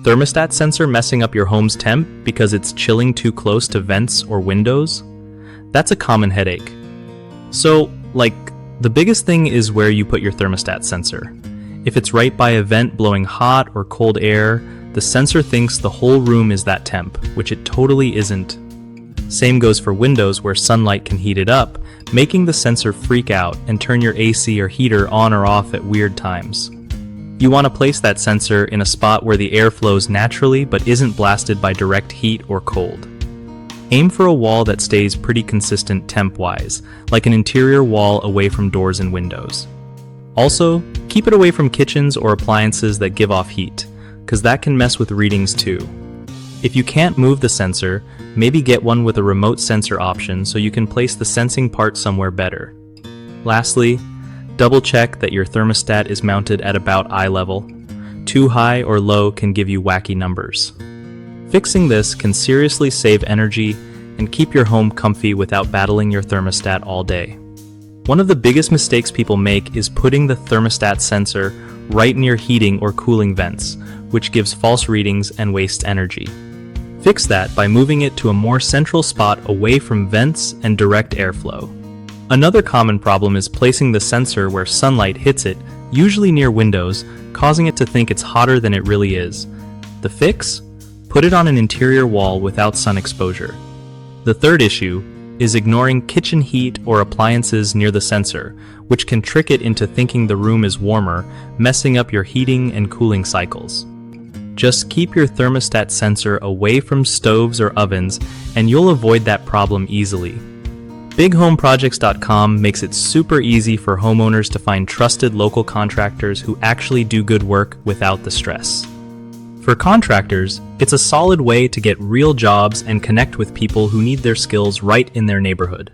Thermostat sensor messing up your home's temp because it's chilling too close to vents or windows? That's a common headache. So, the biggest thing is where you put your thermostat sensor. If it's right by a vent blowing hot or cold air, the sensor thinks the whole room is that temp, which it totally isn't. Same goes for windows where sunlight can heat it up, making the sensor freak out and turn your AC or heater on or off at weird times. You want to place that sensor in a spot where the air flows naturally but isn't blasted by direct heat or cold. Aim for a wall that stays pretty consistent temp-wise, like an interior wall away from doors and windows. Also, keep it away from kitchens or appliances that give off heat, because that can mess with readings too. If you can't move the sensor, maybe get one with a remote sensor option so you can place the sensing part somewhere better. Lastly, double check that your thermostat is mounted at about eye level. Too high or low can give you wacky numbers. Fixing this can seriously save energy and keep your home comfy without battling your thermostat all day. One of the biggest mistakes people make is putting the thermostat sensor right near heating or cooling vents, which gives false readings and wastes energy. Fix that by moving it to a more central spot away from vents and direct airflow. Another common problem is placing the sensor where sunlight hits it, usually near windows, causing it to think it's hotter than it really is. The fix? Put it on an interior wall without sun exposure. The third issue is ignoring kitchen heat or appliances near the sensor, which can trick it into thinking the room is warmer, messing up your heating and cooling cycles. Just keep your thermostat sensor away from stoves or ovens, and you'll avoid that problem easily. BigHomeProjects.com makes it super easy for homeowners to find trusted local contractors who actually do good work without the stress. For contractors, it's a solid way to get real jobs and connect with people who need their skills right in their neighborhood.